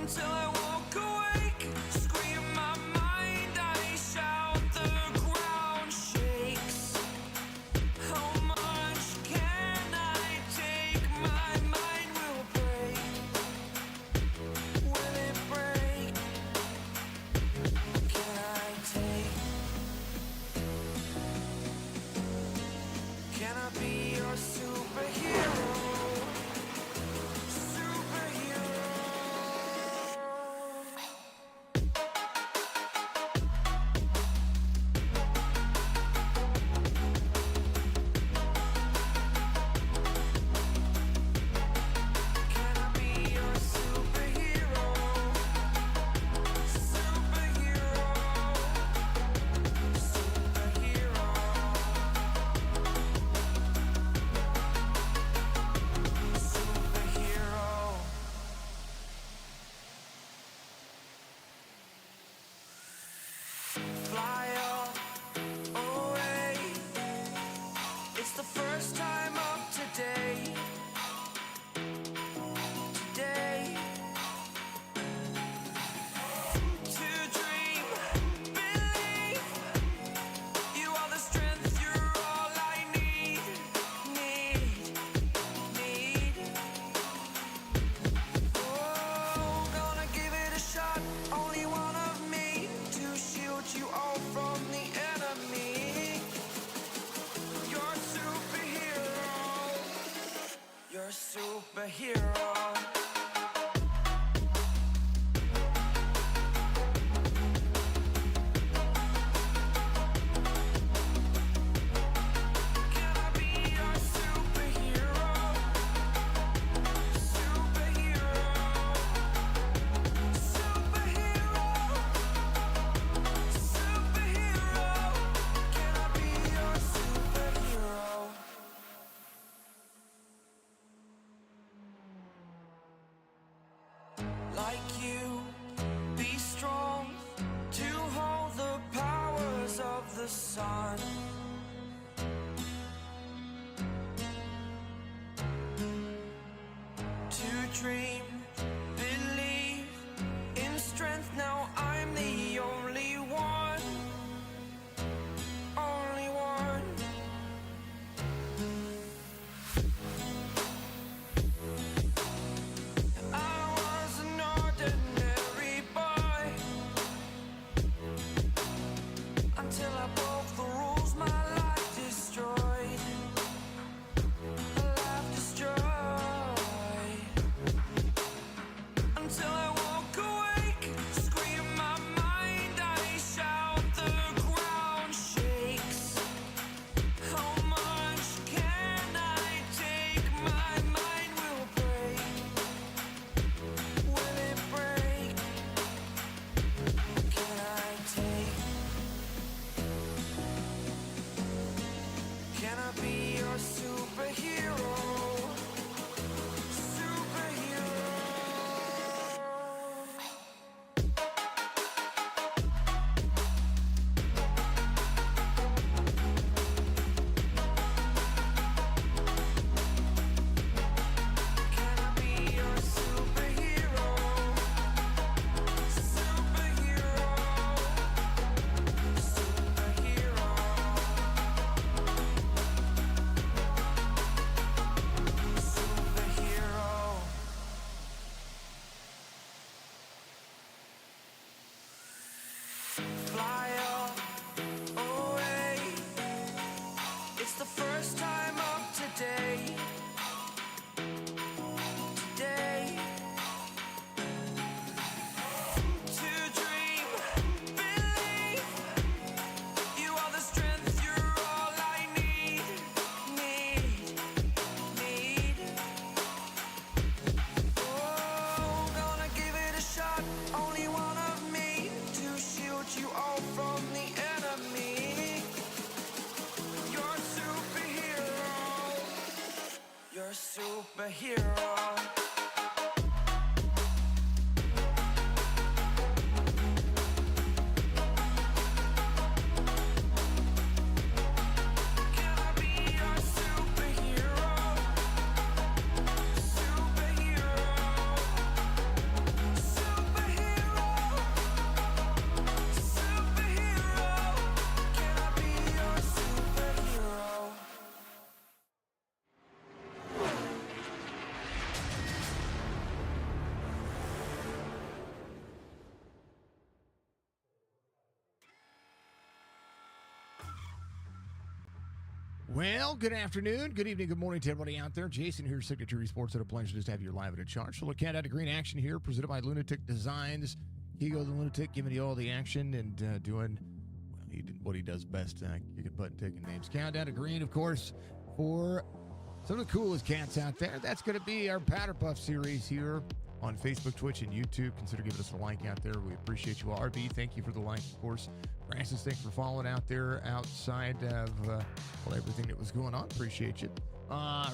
until I walk awake. Scream my mind, I shout, the ground shakes. How much can I take? My mind will break. Will it break? Can I take? Can I be your superhero? Fly away. It's the first time of today. Today. To dream, believe. You are the strength, you're all I need. Oh, gonna give it a shot. Only one of me to shield you all from the enemy. You're a superhero. You're a superhero. Can I be your superhero? Superhero. Superhero. Superhero. Can I be your superhero? Like you, be strong to hold the powers of the sun. To dream, believe in strength. Now I'm the only one. Only one. I was an ordinary boy until I broke the rules Well, good afternoon, good evening, good morning to everybody out there. Jason here, Signature Esports. It's a pleasure just to have you live at a charge. So look at green action here, presented by Lunatic Designs. Hugo the Lunatic giving you all the action and doing what he does best, kicking butt and taking names. Countdown to green, of course, for some of the coolest cats out there. That's going to be our Powder Puff series here on Facebook, Twitch, and YouTube. Consider giving us a like out there. We appreciate you all. RB, thank you for the like, of course. Francis, thanks for following out there outside of everything that was going on. Appreciate you.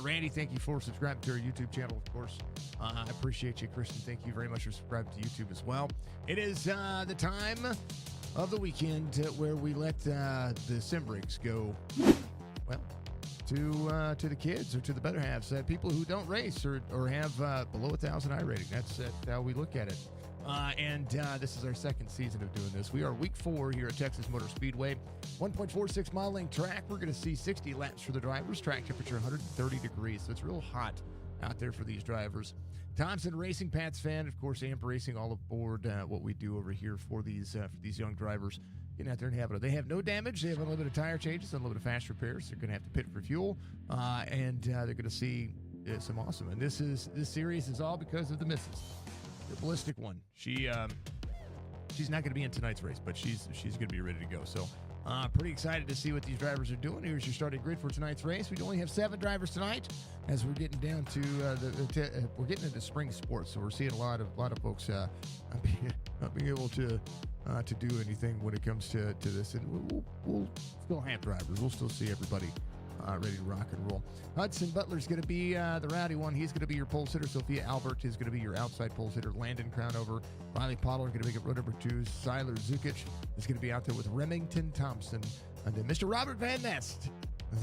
Randy, thank you for subscribing to our YouTube channel, of course. I appreciate you. Kristen, thank you very much for subscribing to YouTube as well. It is the time of the weekend where we let the sim rigs go, well, to the kids or to the better halves, people who don't race or have below 1,000 iRating. That's how we look at it. This is our second season of doing this. We are week 4 here at Texas Motor Speedway. 1.46 mile length track. We're going to see 60 laps for the drivers. Track temperature 130 degrees, so it's real hot out there for these drivers. Thompson Racing, Pat's fan, of course, AmpRacing, all aboard what we do over here for these young drivers. Getting out there and having it. They have no damage. They have unlimited tire changes, unlimited fast repairs. They're going to have to pit for fuel, and they're going to see some awesome. And this series is all because of the missus. The Ballistic one. She's not going to be in tonight's race, but she's going to be ready to go. So pretty excited to see what these drivers are doing. Here's your starting grid for tonight's race. We only have 7 drivers tonight, as we're getting down to we're getting into spring sports. So we're seeing a lot of folks not being able to do anything when it comes to this, and we'll still have drivers. We'll still see everybody ready to rock and roll. Hudson Butler's going to be the rowdy one. He's going to be your pole sitter. Sophia Albert is going to be your outside pole sitter. Landon Crownover, Riley Potter going to make it row number 2. Siler Zukic is going to be out there with Remington Thompson. And then Mr. Robert Van Nest,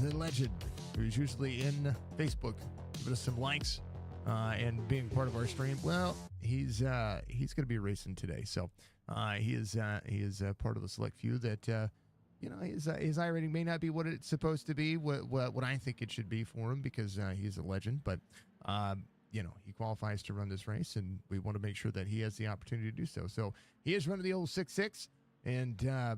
the legend, who's usually in Facebook, giving us some likes and being part of our stream. Well, he's going to be racing today. So he is part of the select few that his iRating may not be what it's supposed to be, what I think it should be for him, because he's a legend. But he qualifies to run this race, and we want to make sure that he has the opportunity to do so. So he is running the old 6.6, and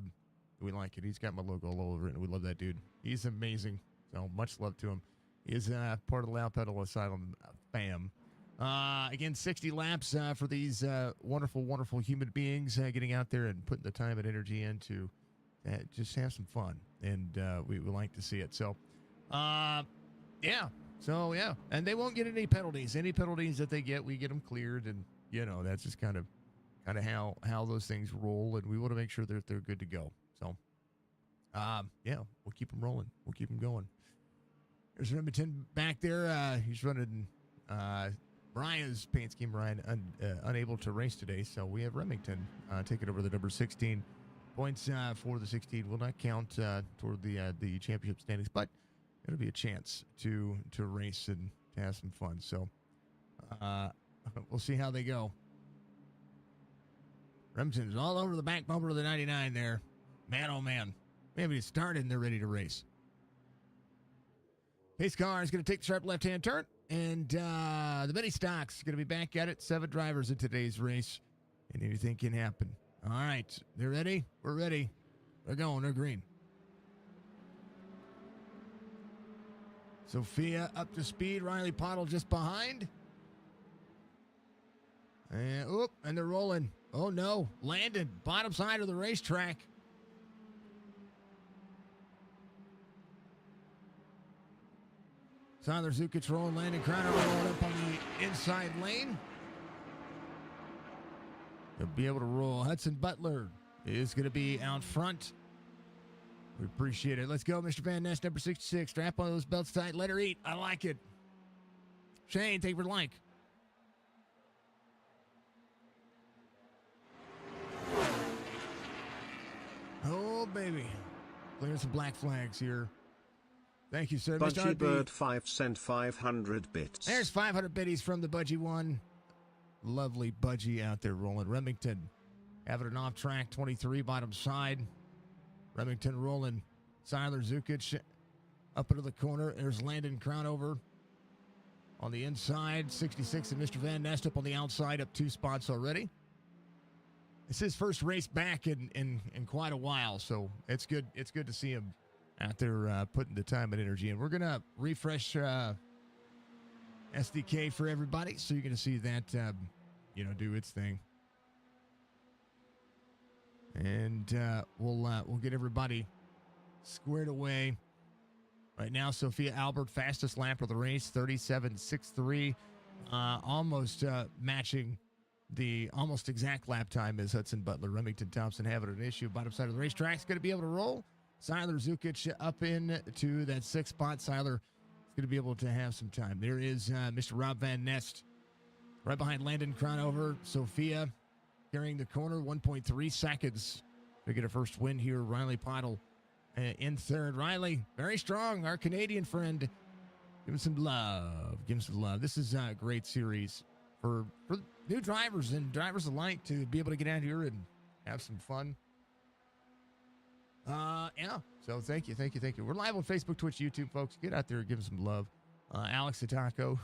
we like it. He's got my logo all over it, and we love that dude. He's amazing. So much love to him. He is part of the Loud Pedal Asylum fam. Again, 60 laps for these wonderful, wonderful human beings getting out there and putting the time and energy into just have some fun, and we would like to see it. So, and they won't get any penalties. Any penalties that they get, we get them cleared, and that's just kind of how those things roll, and we want to make sure that they're good to go. So, we'll keep them rolling. We'll keep them going. There's Remington back there. He's running. Brian's paint scheme. Brian unable to race today, so we have Remington taking over the number 16. Points for the 16 will not count toward the championship standings, but it'll be a chance to race and to have some fun. So we'll see how they go. Remington's all over the back bumper of the 99 there. Man, oh man. Maybe it's started and they're ready to race. Pace car is going to take the sharp left-hand turn, and the mini stocks is going to be back at it. 7 drivers in today's race, and anything can happen. All right, they're ready. We're ready. They're going. They're green. Sophia up to speed. Riley Pottle just behind. And they're rolling. Oh, no. Landon, bottom side of the racetrack. Siler Zukic rolling. Landon Crowder rolling up on the inside lane. They'll be able to roll. Hudson Butler is going to be out front. We appreciate it. Let's go, Mr. Van Ness, number 66. Strap on those belts tight. Let her eat. I like it. Shane, take for the like. Oh, baby. Clearing some black flags here. Thank you, sir. Budgie Bird 5 sent 500 bits. There's 500 biddies from the Budgie one. Lovely Budgie out there rolling. Remington having an off track 23 bottom side. Remington rolling. Siler Zukic up into the corner. There's Landon Crownover on the inside. 66 and Mr. Van Nest up on the outside, up 2 spots already. It's his first race back in quite a while, so it's good. It's good to see him out there putting the time and energy in. We're going to refresh SDK for everybody, so you're going to see that, do its thing. And we'll get everybody squared away. Right now, Sophia Albert, fastest lap of the race, 37.63, almost matching the almost exact lap time as Hudson Butler. Remington Thompson having an issue. Bottom side of the racetrack is going to be able to roll. Seiler Zukic up into that sixth spot. Seiler is going to be able to have some time. There is Mr. Rob Van Nest right behind Landon Cronover. Sophia carrying the corner, 1.3 seconds to get a first win here. Riley Pottle in third. Riley, very strong, our Canadian friend. Give him some love. Give him some love. This is a great series for new drivers and drivers alike to be able to get out here and have some fun. So thank you. We're live on Facebook, Twitch, YouTube, folks. Get out there and give them some love. Alex Atako,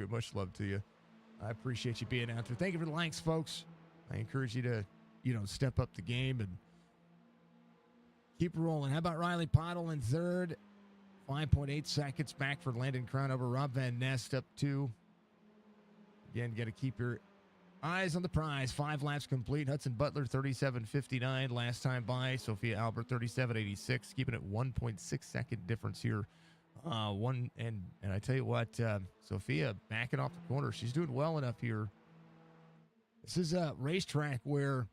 much love to you. I appreciate you being out there. Thank you for the likes, folks. I encourage you to, step up the game and keep rolling. How about Riley Pottle in third? 5.8 seconds back for Landon Cronover. Rob Van Nest up 2. Again, got to keep your eyes on the prize. 5 laps complete. Hudson Butler, 37.59 last time by. Sophia Albert, 37.86, keeping it 1.6 second difference here. And I tell you what, Sophia backing off the corner. She's doing well enough here. This is a racetrack where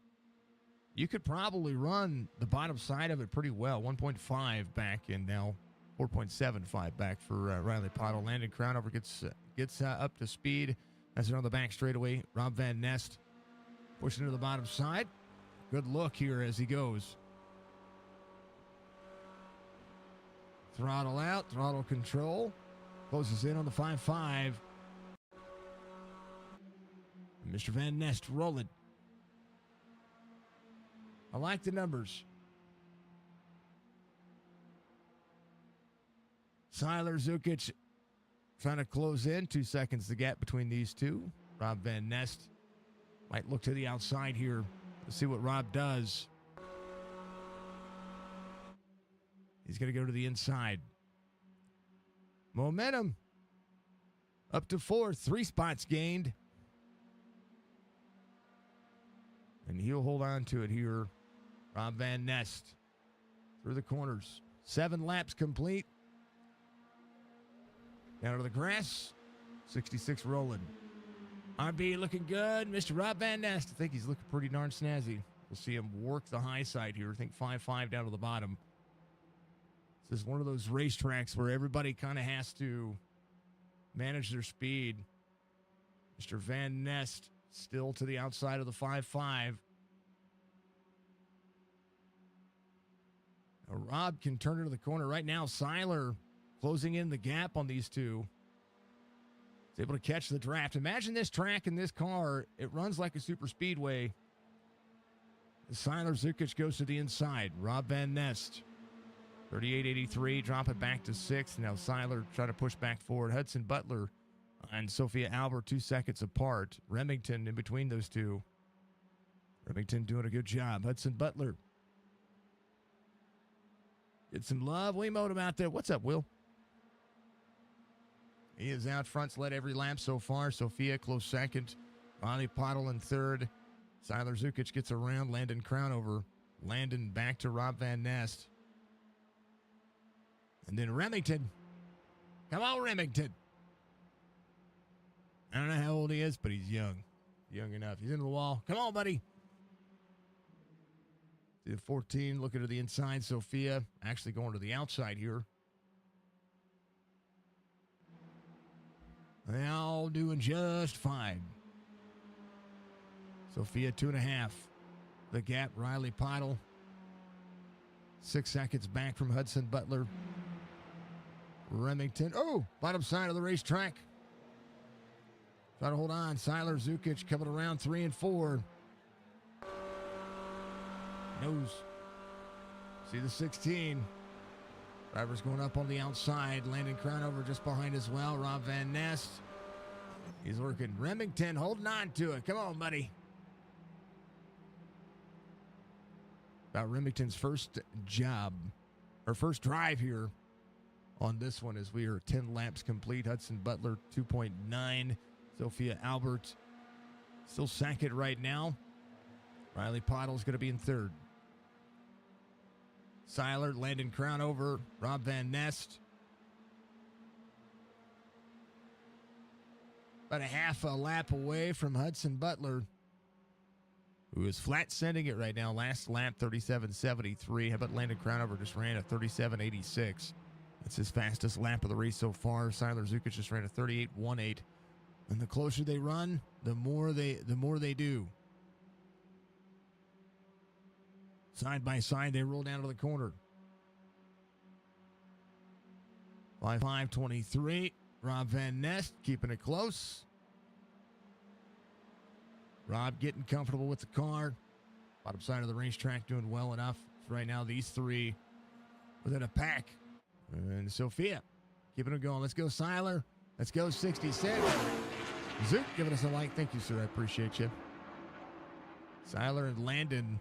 you could probably run the bottom side of it pretty well. 1.5 back, and now 4.75 back for Riley Pottle. Landon Crownover gets up to speed. That's it on the back straightaway. Rob Van Nest pushing to the bottom side. Good look here as he goes. Throttle out, throttle control. Closes in on the 5.5. Mr. Van Nest rolling. I like the numbers. Seiler Zukic trying to close in. 2 seconds the gap between these two. Rob Van Nest might look to the outside here. Let's see what Rob does. He's going to go to the inside. Momentum up to 4th. 3 spots gained. And he'll hold on to it here. Rob Van Nest through the corners. 7 laps complete. Down to the grass. 66 rolling. RB looking good. Mr. Rob Van Nest. I think he's looking pretty darn snazzy. We'll see him work the high side here. I think 5.5 down to the bottom. This is one of those racetracks where everybody kind of has to manage their speed. Mr. Van Nest still to the outside of the 5.5. Now, Rob can turn into the corner right now. Seiler closing in the gap on these two. He's able to catch the draft. Imagine this track and this car. It runs like a super speedway. Seiler Zukic goes to the inside. Rob Van Nest, 38.83, drop it back to 6th. Now Seiler trying to push back forward. Hudson Butler and Sophia Albert 2 seconds apart. Remington in between those two. Remington doing a good job. Hudson Butler. Get some love. We mowed him out there. What's up, Will? He is out front, led every lap so far. Sophia close second. Riley Pottle in third. Seiler Zukic gets around. Landon Crownover. Landon back to Rob Van Nest. And then Remington. Come on, Remington. I don't know how old he is, but he's young. Young enough. He's into the wall. Come on, buddy. The 14 looking to the inside. Sophia actually going to the outside here. They all doing just fine. Sophia 2.5. The gap, Riley Pottle. 6 seconds back from Hudson Butler. Remington. Oh, bottom side of the racetrack. Try to hold on. Seiler Zukic coming around 3 and 4. Nose. See the 16. Driver's going up on the outside. Landon Crownover just behind as well. Rob Van Nest. He's working. Remington holding on to it. Come on, buddy. About Remington's first job our first drive here on this one as we are 10 laps complete. Hudson Butler 2.9. Sophia Albert still second right now. Riley Pottle's going to be in third. Seiler, Landon Crownover, Rob Van Nest. About a half a lap away from Hudson Butler, who is flat sending it right now. Last lap, 37.73. How about Landon Crownover just ran a 37.86. That's his fastest lap of the race so far. Seiler Zukic just ran a 38.18. And the closer they run, the more they do. Side by side, they roll down to the corner. 5.23. Rob Van Nest keeping it close. Rob getting comfortable with the car. Bottom side of the racetrack doing well enough. So right now, these three within a pack. And Sophia keeping it going. Let's go, Seiler. Let's go, 66. Zook giving us a like. Thank you, sir. I appreciate you. Seiler and Landon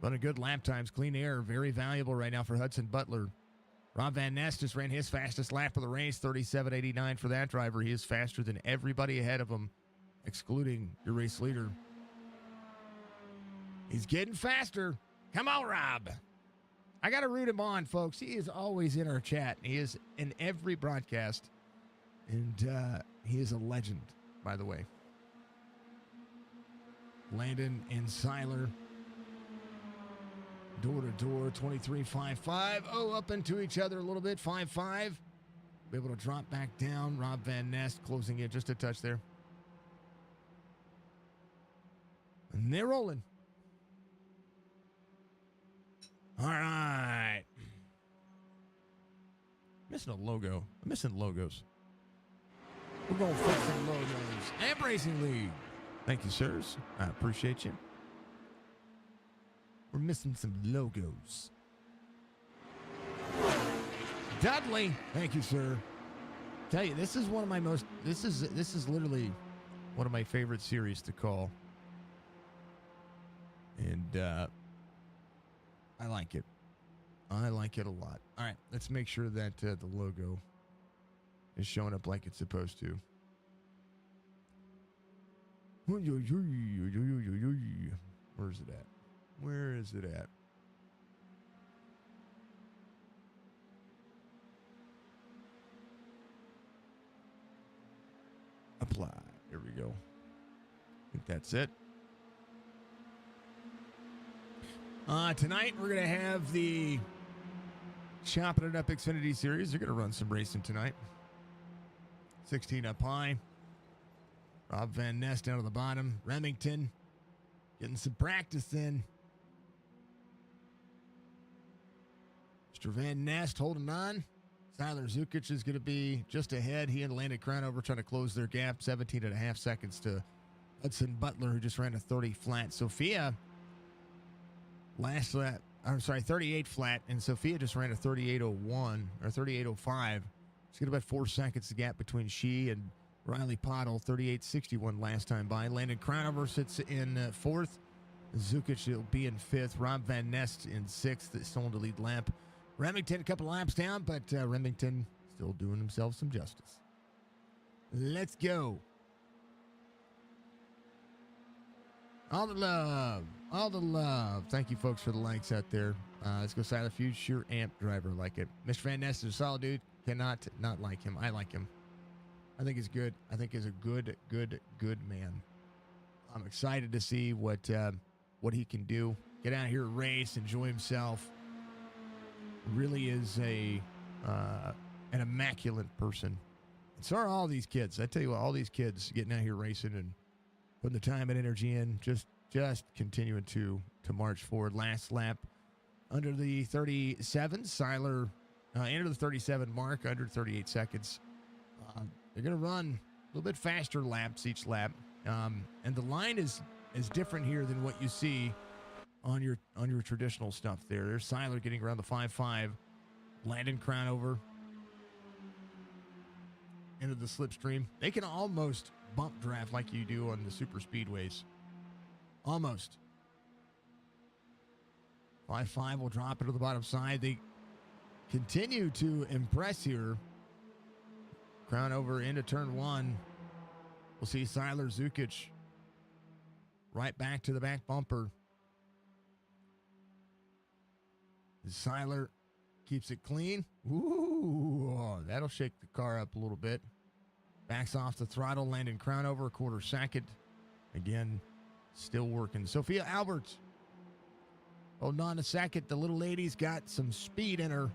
running good lap times. Clean air, very valuable right now for Hudson Butler. Rob Van Nest just ran his fastest lap of the race, 37.89 for that driver. He is faster than everybody ahead of him, excluding your race leader. He's getting faster. Come on, Rob. I got to root him on, folks. He is always in our chat. He is in every broadcast. And he is a legend, by the way. Landon and Seiler. Door to door, 23.55. Oh, up into each other a little bit, 5.5. Be able to drop back down. Rob Van Nest closing in just a touch there. And they're rolling. All right. Missing a logo. I'm missing logos. We're going to fix some logos. AmpRacingLeague. Thank you, sirs. I appreciate you. We're missing some logos. Dudley. Thank you, sir. Tell you, this is one of my most, this is literally one of my favorite series to call. And I like it. I like it a lot. All right, let's make sure that the logo is showing up like it's supposed to. Where's it at? Where is it at? Apply. There we go. I think that's it. Tonight we're going to have the Chopping It Up Xfinity Series. They're going to run some racing tonight. 16 up high. Rob Van Nest down to the bottom. Remington getting some practice in. Mr. Van Nest holding on. Seiler Zukic is going to be just ahead. He and Landon Crownover trying to close their gap. 17.5 seconds to Hudson Butler, who just ran a 30 flat. Sophia, last lap, I'm sorry, 38 flat, and Sophia just ran a 38.01 or 38.05. It's got about 4 seconds the gap between she and Riley Pottle. 38.61 last time by. Landon Crownover sits in fourth. Zukic will be in fifth. Rob Van Nest in sixth, still in the lead lap. Remington a couple laps down, but Remington still doing himself some justice. Let's go. All the love. All the love. Thank you, folks, for the likes out there. Let's go Seiler Future Amp Driver. Like it. Mr. Van Nest is a solid dude. Cannot not like him. I like him. I think he's good. I think he's a good man. I'm excited to see what he can do. Get out here, race, enjoy himself. Really is an immaculate person. And so are all these kids. I tell you what, all these kids getting out here racing and putting the time and energy in, just continuing to march forward. Last lap under the 37. Seiler entered the 37 mark, under 38 seconds. They're going to run a little bit faster laps each lap. And the line is different here than what you see on your traditional stuff there. There's Seiler getting around the 5.5. Landon Crownover into the slipstream. They can almost bump draft like you do on the super speedways. Almost. 5.5 will drop into the bottom side. continue to impress here. Crown over into turn one. We'll see Seiler Zukic right back to the back bumper. Seiler keeps it clean. Ooh, that'll shake the car up a little bit. Backs off the throttle, landing crown over a quarter second. Again, still working. Sophia Alberts. Hold on a second. The little lady's got some speed in her.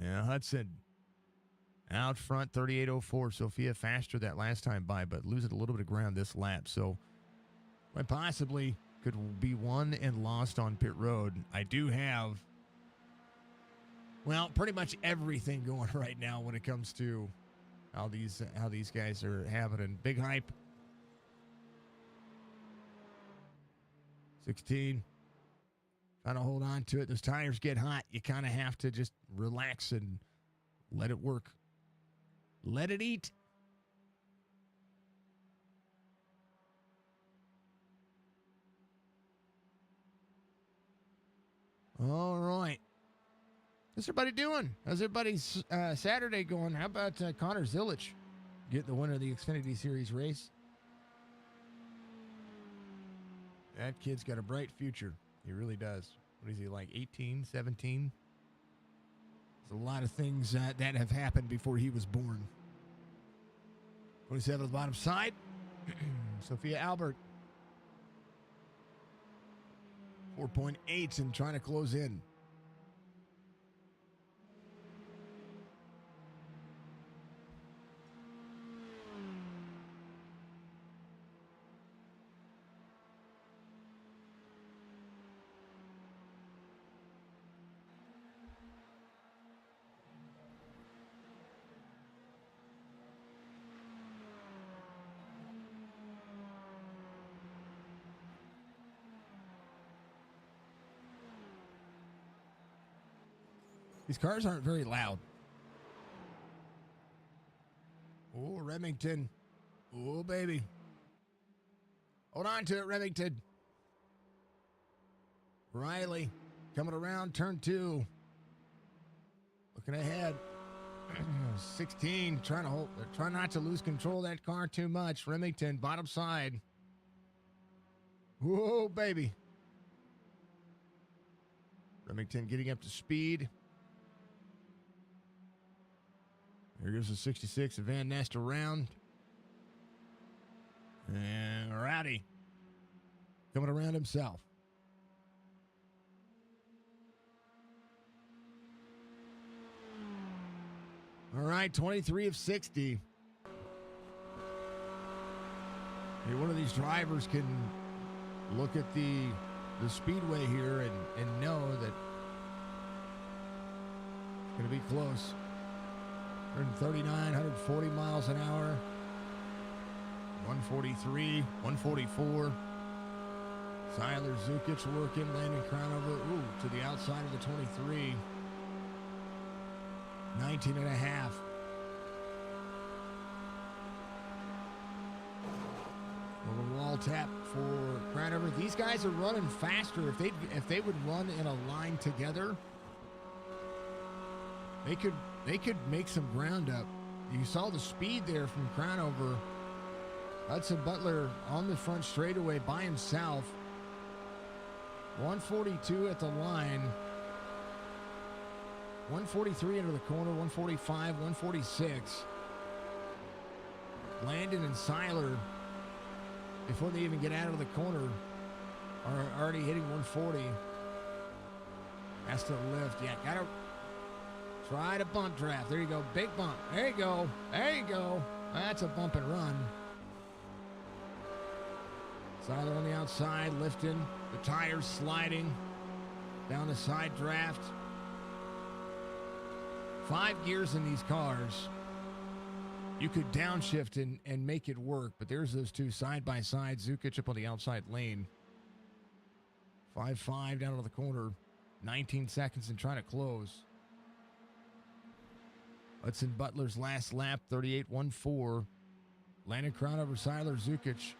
Yeah, Hudson out front, 38.04. Sophia faster that last time by, but losing a little bit of ground this lap. So quite possibly could be won and lost on pit road. I do have, well, pretty much everything going right now when it comes to how these guys are having a big hype. 16. Trying to hold on to it. Those tires get hot. You kind of have to just relax and let it work. Let it eat. All right. What's everybody doing? How's everybody's Saturday going? How about Connor Zilich get the winner of the Xfinity Series race? That kid's got a bright future. He really does. What is he, like 18, 17? There's a lot of things that have happened before he was born. 27 on the bottom side. Sophia Albert. 4.8 and trying to close in. These cars aren't very loud. Oh, Remington. Oh, baby. Hold on to it, Remington. Riley coming around turn two. Looking ahead. 16 trying to hold, try not to lose control of that car too much. Remington, bottom side. Whoa, baby. Remington getting up to speed. Here goes the 66 of Van Nest around. And Rowdy coming around himself. All right, 23 of 60. Hey, one of these drivers can look at the speedway here and know that it's going to be close. 139, 140 miles an hour. 143, 144. Seiler Zukic working, landing crown over, to the outside of the 23. 19 and a half. Little wall tap for crown over. These guys are running faster. If they would run in a line together, they could make some ground up. You saw the speed there from Crownover. Hudson Butler on the front straightaway by himself. 142 at the line. 143 into the corner, 145, 146. Landon and Seiler, before they even get out of the corner, are already hitting 140. Has to lift. Yeah, gotta try to bump draft. There you go. Big bump. There you go. There you go. That's a bump and run. Seiler on the outside, lifting. The tires sliding down the side draft. 5 gears in these cars. You could downshift and make it work, but there's those two side by side. Zukic up on the outside lane. 5.5 down to the corner. 19 seconds and trying to close. Hudson Butler's last lap, 38.14. Landon Crown over Seiler Zukic.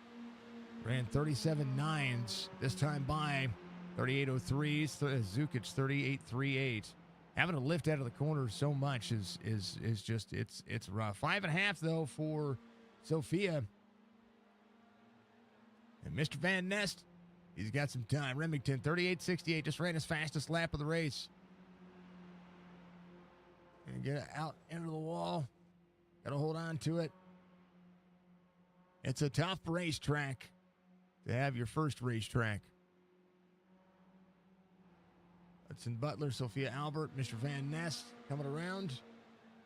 Ran 37.9s this time by 38.03. Zukic 38.38. Having to lift out of the corner so much is just it's rough. 5.5 though for Sophia. And Mr. Van Nest, he's got some time. Remington 38.68, just ran his fastest lap of the race. And get it out into the wall. Got to hold on to it. It's a tough racetrack to have your first racetrack. Hudson Butler, Sophia Albert, Mr. Van Ness coming around.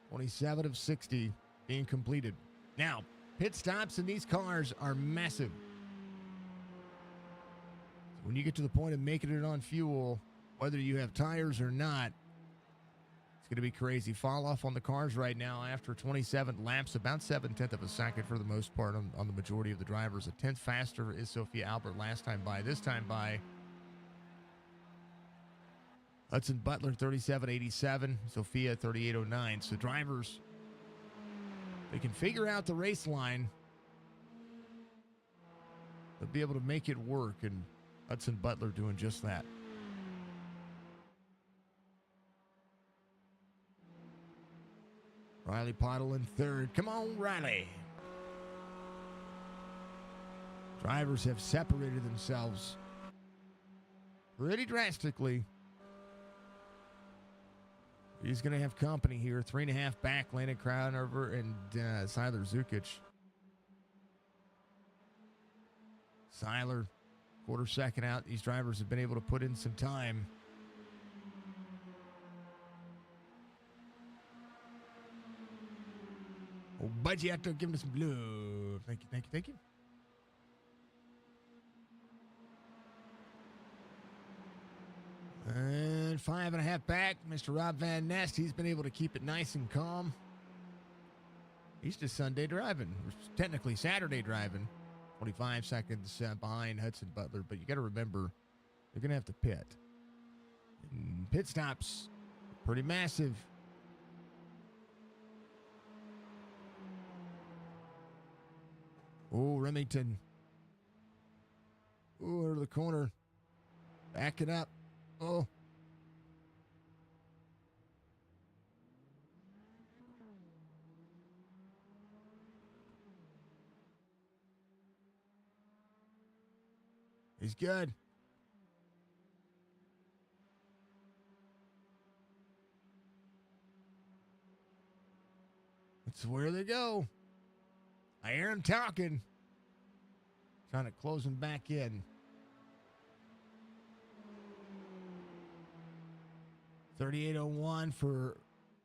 27 of 60 being completed. Now, pit stops in these cars are massive. So when you get to the point of making it on fuel, whether you have tires or not, it's going to be crazy. Fall off on the cars right now after 27 laps, about 7/10 of a second for the most part on the majority of the drivers. A tenth faster is Sophia Albert last time by. This time by Hudson Butler, 37.87. Sophia, 38.09. So drivers, they can figure out the race line. They'll be able to make it work, and Hudson Butler doing just that. Riley Pottle in third. Come on, Riley. Drivers have separated themselves pretty drastically. He's going to have company here. 3.5 back, Landon Crownover and Siler Zukic. Siler, quarter second out. These drivers have been able to put in some time. Oh, Budgie out there giving us some love. Thank you, thank you, thank you. And 5.5 back, Mr. Rob Van Nest. He's been able to keep it nice and calm. He's just Sunday driving, technically Saturday driving. 25 seconds behind Hudson Butler, but you got to remember, they're going to have to pit. And pit stops, pretty massive. Oh, Remington. Oh, over the corner. Backing up. Oh. He's good. That's where they go. I hear him talking. Trying to close him back in. 38.01 for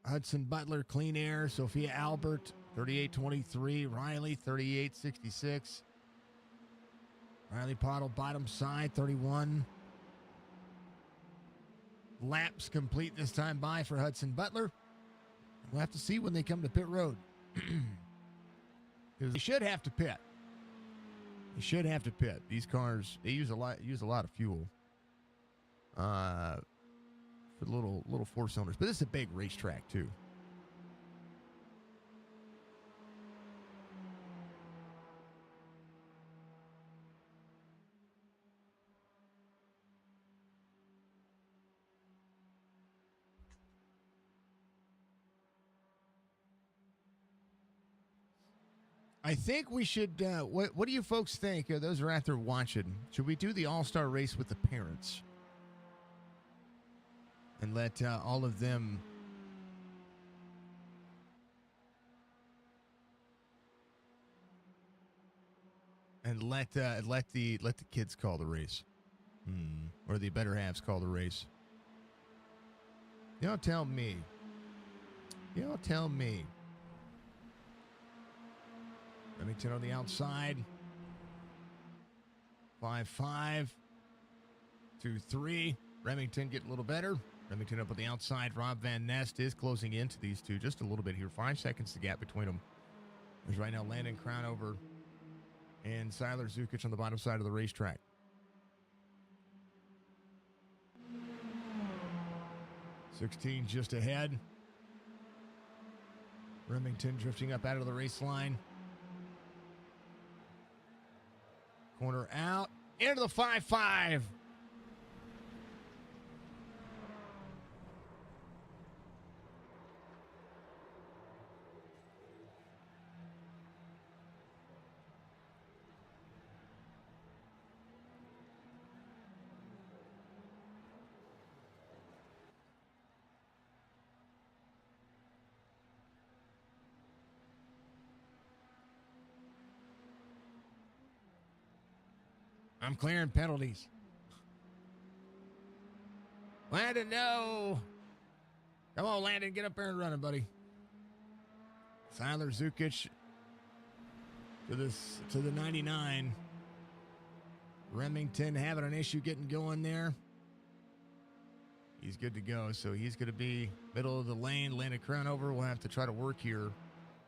Hudson Butler, clean air. Sophia Albert, 38.23. Riley, 38.66. Riley Pottle, bottom side, 31. Laps complete this time by for Hudson Butler. We'll have to see when they come to pit road. Because they should have to pit. They should have to pit. These cars, they use a lot of fuel. For the little four cylinders, but this is a big racetrack too. I think we should. What do you folks think? Those are out there watching. Should we do the all-star race with the parents? And let all of them let the kids call the race, or the better halves call the race. Y'all tell me. Y'all tell me. Remington on the outside. 5-5. 2-3. Remington getting a little better. Remington up on the outside. Rob Van Nest is closing into these two just a little bit here. 5 seconds the gap between them. There's right now Landon Crownover and Siler Zukic on the bottom side of the racetrack. $16 just ahead. Remington drifting up out of the race line. Corner out. Into the 5-5. I'm clearing penalties. Landon, no. Come on, Landon, get up there and run it, buddy. Tyler Zukic to the 99. Remington having an issue getting going there. He's good to go, so he's going to be middle of the lane. Landon Crownover will have to try to work here.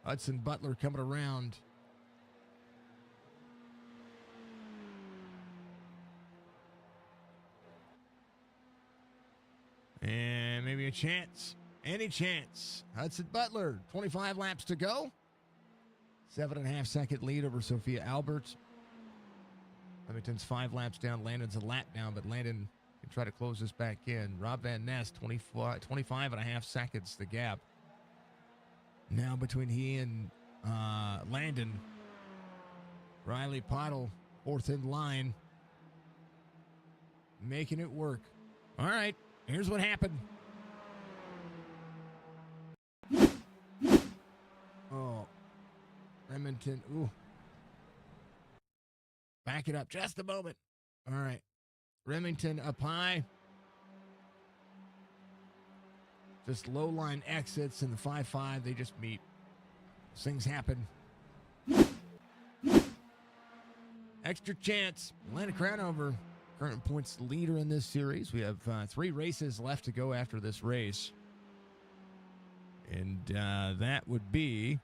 Hudson Butler coming around. And maybe a chance. Any chance. Hudson Butler, 25 laps to go. 7.5 second lead over Sophia Alberts. Remington's 5 laps down. Landon's a lap down, but Landon can try to close this back in. Rob Van Ness, 25.5 seconds, the gap. Now between he and Landon. Riley Pottle, 4th in line. Making it work. All right, here's what happened. Oh, Remington, ooh. Back it up just a moment. All right. Remington up high. Just low line exits in the 5-5. They just meet. Things happen. Extra chance. Atlanta Crownover, current points leader in this series. We have 3 races left to go after this race. And that would be,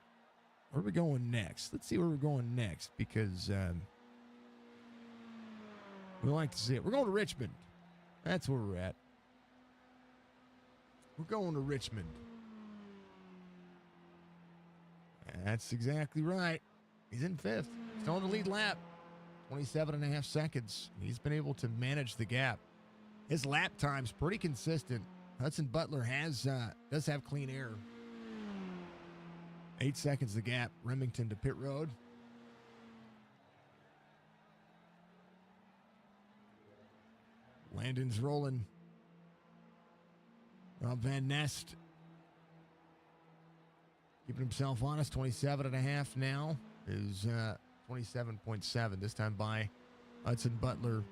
where are we going next? Let's see where we're going next, because we like to see it. We're going to Richmond. That's where we're at. We're going to Richmond. That's exactly right. He's in 5th. Still on the lead lap. 27.5 seconds. He's been able to manage the gap. His lap time's pretty consistent. Hudson Butler does have clean air. 8 seconds the gap. Remington to pit road. Landon's rolling. Rob Van Nest keeping himself honest. 27.5 now is 27.7. This time by Hudson Butler.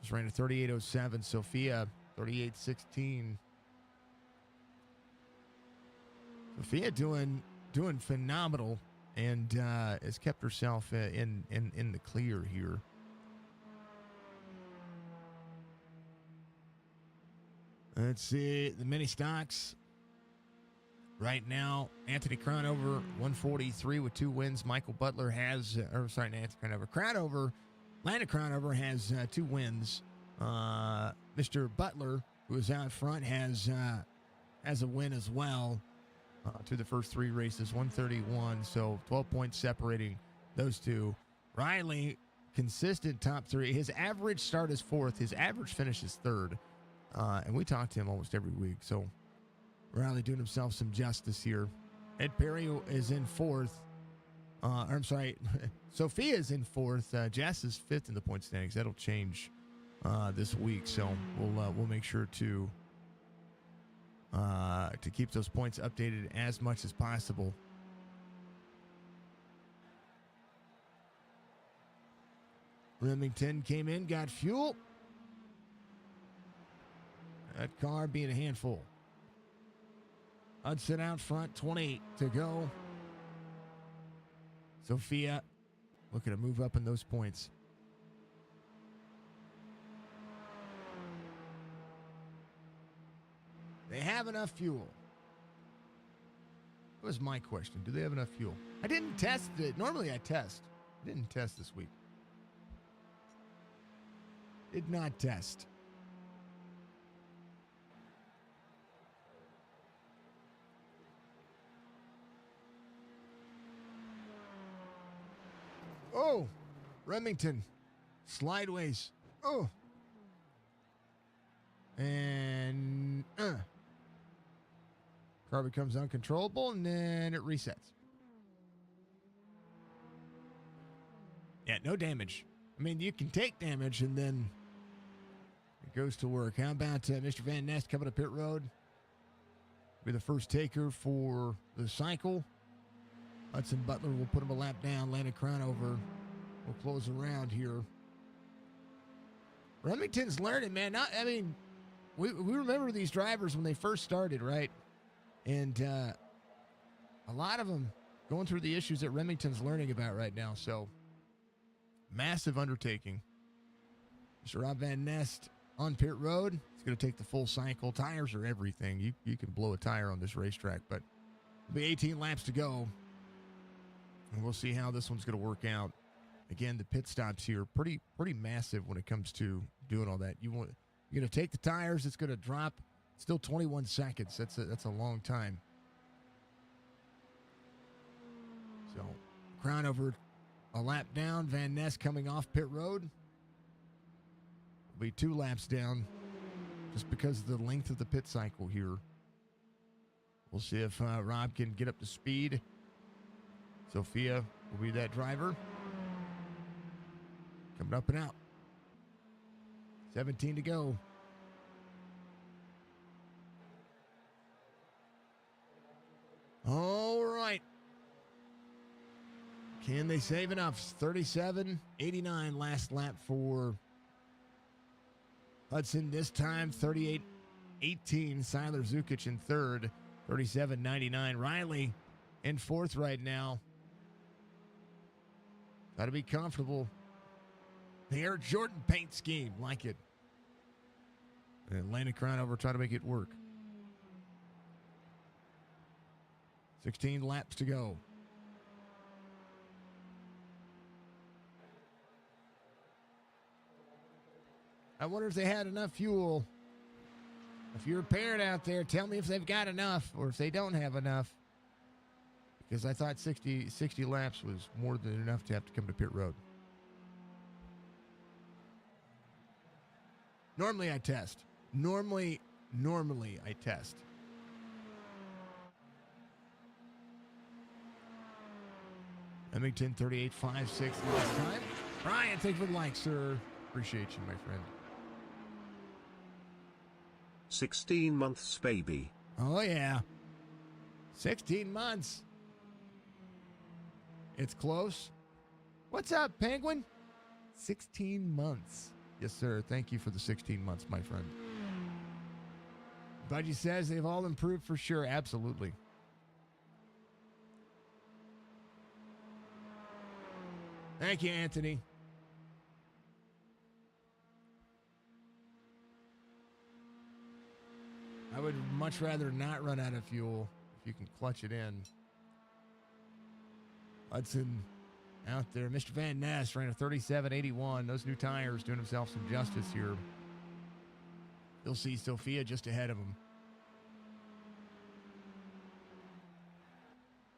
Just ran a 38.07. Sophia, 38.16. Sophia doing phenomenal and has kept herself in the clear here. Let's see the mini stocks. Right now, Anthony Crownover, 143 with 2 wins. Michael Butler has, Anthony Crownover, Landon Crownover has 2 wins. Mr. Butler, who is out front, has a win as well through the first 3 races, 131. So 12 points separating those two. Riley, consistent top 3. His average start is 4th. His average finish is 3rd. And we talk to him almost every week. So Riley doing himself some justice here. Ed Perry is in 4th. Sophia is in 4th. Jess is 5th in the point standings. That'll change this week. So we'll make sure to keep those points updated as much as possible. Remington came in, got fuel. That car being a handful. Hudson out front, 20 to go. Sophia looking to move up in those points. They have enough fuel. That was my question. Do they have enough fuel? I didn't test it. Normally I test. I didn't test this week. Did not test. Oh, Remington, slideways. Oh, and car becomes uncontrollable, and then it resets. Yeah, no damage. I mean, you can take damage, and then it goes to work. How about Mr. Van Nest coming to pit road? Be the first taker for the cycle. Hudson Butler will put him a lap down. Landon Crownover will close around here. Remington's learning, man. We remember these drivers when they first started, right? And a lot of them going through the issues that Remington's learning about right now. So, massive undertaking. Mr. Rob Van Nest on pit road. He's going to take the full cycle. Tires are everything. You can blow a tire on this racetrack, but it'll be 18 laps to go. And we'll see how this one's going to work out. Again, the pit stops here pretty massive when it comes to doing all that. You're going to take the tires. It's going to drop. Still 21 seconds. That's a long time. So, Crown over a lap down. Van Ness coming off pit road. Will be 2 laps down just because of the length of the pit cycle here. We'll see if Rob can get up to speed. Sophia will be that driver. Coming up and out. 17 to go. All right. Can they save enough? 37.89 last lap for Hudson. This time 38.18. Seiler Zukic in third. 37.99. Riley in fourth right now. Got to be comfortable. The Air Jordan paint scheme. Like it. And Landon Crownover trying to make it work. 16 laps to go. I wonder if they had enough fuel. If you're a parent out there, tell me if they've got enough or if they don't have enough. Because I thought 60 laps was more than enough to have to come to pit road. Normally I test. Normally I test. Remington 38.56 last time. Brian, thank you for the like, sir. Appreciate you, my friend. 16 months, baby. Oh, yeah. 16 months. It's close. What's up, Penguin? 16 months. Yes, sir. Thank you for the 16 months, my friend. Budgie says they've all improved for sure. Absolutely. Thank you, Anthony. I would much rather not run out of fuel if you can clutch it in. Hudson out there. Mr. Van Ness ran a 37.81. Those new tires doing himself some justice here. You'll see Sophia just ahead of him.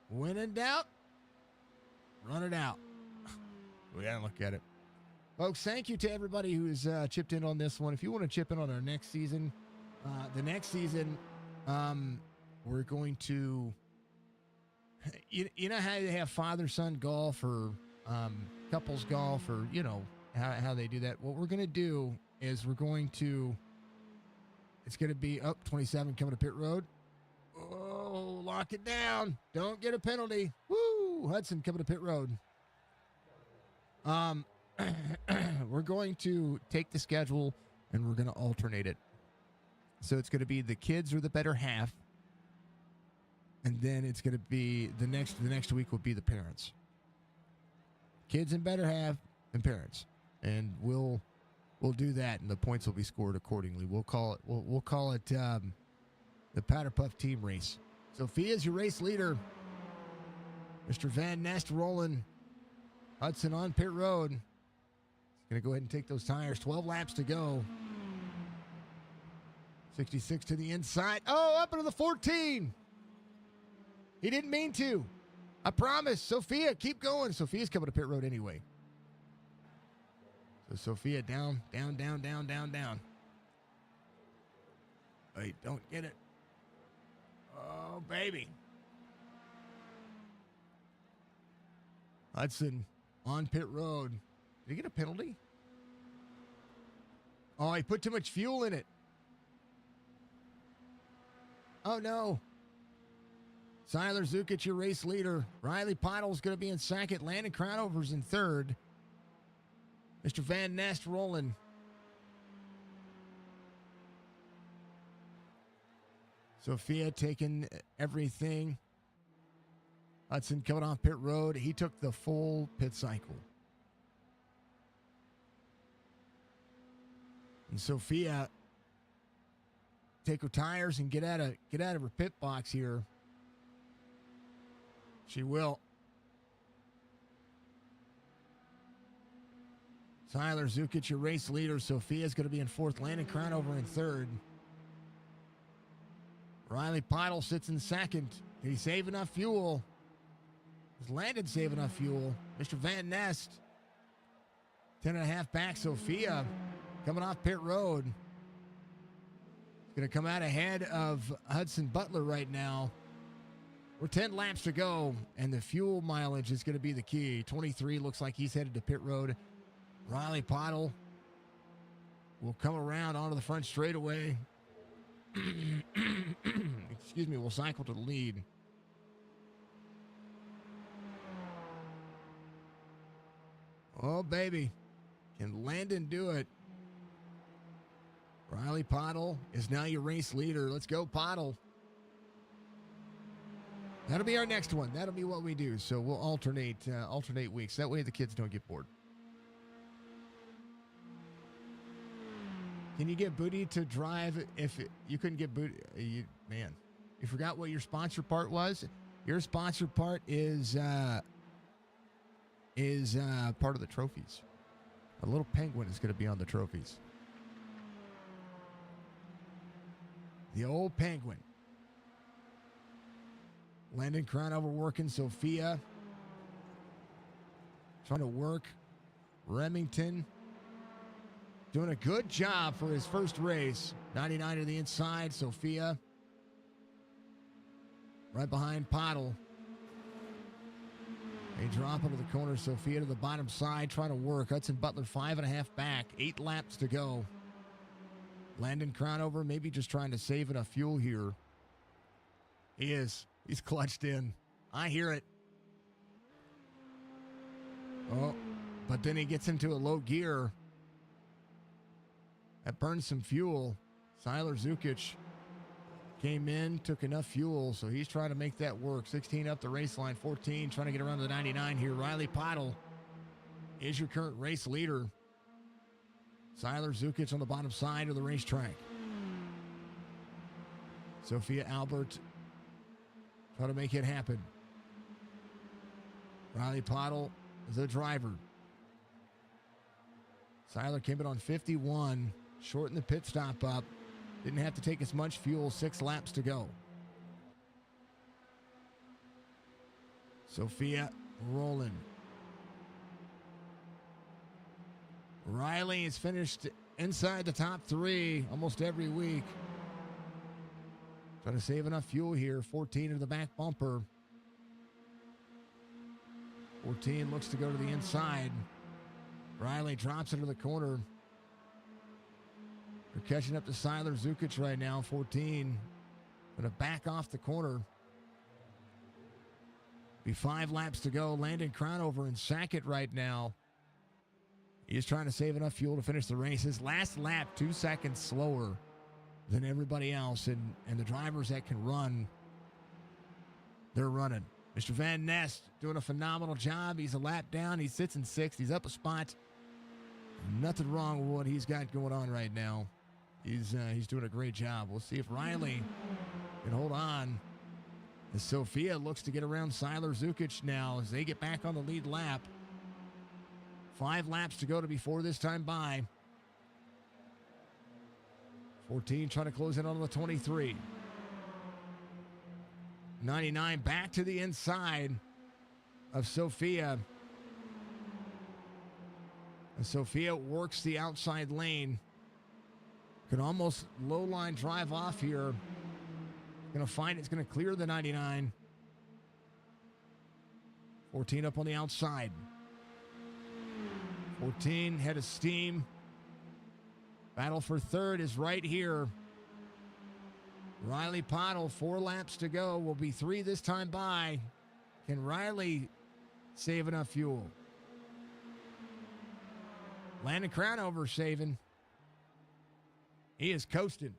When in doubt, run it out. We gotta look at it. Folks, thank you to everybody who's chipped in on this one. If you want to chip in on our next season, we're going to, you know how they have father-son golf or couples golf or, you know, how they do that. What we're going to do is it's going to be up 27 coming to pit road. Oh, lock it down. Don't get a penalty. Woo! Hudson coming to pit road. We're going to take the schedule and we're going to alternate it. So it's going to be the kids are the better half. And then it's going to be the next week will be the parents. Kids and better half and parents. And we'll do that and the points will be scored accordingly. We'll call it the Powder Puff team race. Sophia's your race leader. Mr. Van Nest rolling. Hudson on pit road. He's going to go ahead and take those tires. 12 laps to go. 66 to the inside. Oh, up into the 14. He didn't mean to. I promise. Sophia, keep going. Sophia's coming to pit road anyway. So Sophia down. Wait, don't get it. Oh, baby. Hudson on pit road. Did he get a penalty? Oh, he put too much fuel in it. Oh, no. Seiler Zukic, your race leader. Riley Pidle's going to be in second. Landon Crownover's in third. Mr. Van Nest rolling. Sophia taking everything. Hudson coming off pit road. He took the full pit cycle. And Sophia take her tires and get out of her pit box here. She will. Tyler Zukic, your race leader. Sophia's going to be in fourth. Landon Crownover in third. Riley Pidle sits in second. Did he save enough fuel? Does Landon save enough fuel? Mr. Van Nest, 10.5 back. Sophia coming off pit road. Going to come out ahead of Hudson Butler right now. We're 10 laps to go, and the fuel mileage is going to be the key. 23 looks like he's headed to pit road. Riley Pidle will come around onto the front straightaway. Excuse me, will cycle to the lead. Oh, baby. Can Landon do it? Riley Pidle is now your race leader. Let's go, Pidle. That'll be our next one. That'll be what we do. So we'll alternate weeks. That way the kids don't get bored. Can you get Booty to drive if you couldn't get Booty? Man, you forgot what your sponsor part was? Your sponsor part is part of the trophies. A little penguin is going to be on the trophies. The old penguin. Landon Crownover working. Sophia trying to work. Remington doing a good job for his first race. 99 to the inside. Sophia right behind Pidle. They drop into the corner. Sophia to the bottom side trying to work. Hudson Butler 5.5 back. 8 laps to go. Landon Crownover maybe just trying to save enough fuel here. He is. He's clutched in. I hear it. Oh, but then he gets into a low gear. That burns some fuel. Tyler Zukic came in, took enough fuel, so he's trying to make that work. 16 up the race line, 14 trying to get around to the 99 here. Riley Pidle is your current race leader. Tyler Zukic on the bottom side of the racetrack. Sophia Albert trying to make it happen. Riley Pidle is the driver. Tyler came in on 51, shortened the pit stop up. Didn't have to take as much fuel, 6 laps to go. Sophia rolling. Riley has finished inside the top 3 almost every week. Trying to save enough fuel here. 14 into the back bumper. 14 looks to go to the inside. Riley drops into the corner. They're catching up to Tyler Zukic right now. 14 going to back off the corner. Be 5 laps to go. Landon Crownover in second right now. He's trying to save enough fuel to finish the race. His last lap, 2 seconds slower than everybody else. And the drivers that can run, they're running. Mr. Van Nest doing a phenomenal job. He's a lap down. He sits in 6th. He's up a spot. Nothing wrong with what he's got going on right now. He's doing a great job. We'll see if Riley can hold on. As Sophia looks to get around Tyler Zukic now as they get back on the lead lap. 5 laps to go to before this time by. 14 trying to close in on the 23. 99 back to the inside of Sophia. And Sophia works the outside lane. Can almost low line drive off here. Going to find it's going to clear the 99. 14 up on the outside. 14 head of steam. Battle for third is right here. Riley Pidle, 4 laps to go. Will be 3 this time by. Can Riley save enough fuel? Landon Crownover saving. He is coasting.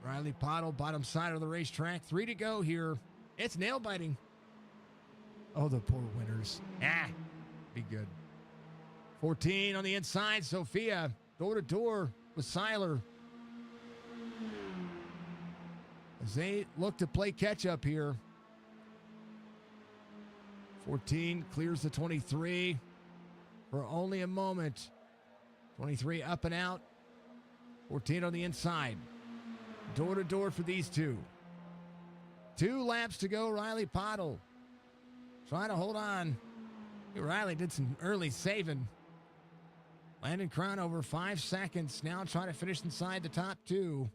Riley Pottle, bottom side of the racetrack. 3 to go here. It's nail biting. Oh, the poor winners. Be good. 14 on the inside. Sophia, door to door with Seiler. As they look to play catch up here. 14 clears the 23 for only a moment. 23 up and out. 14 on the inside. Door to door for these two. 2 laps to go. Riley Pottle trying to hold on. Riley did some early saving. Landon Crown over 5 seconds. Now trying to finish inside the top 2.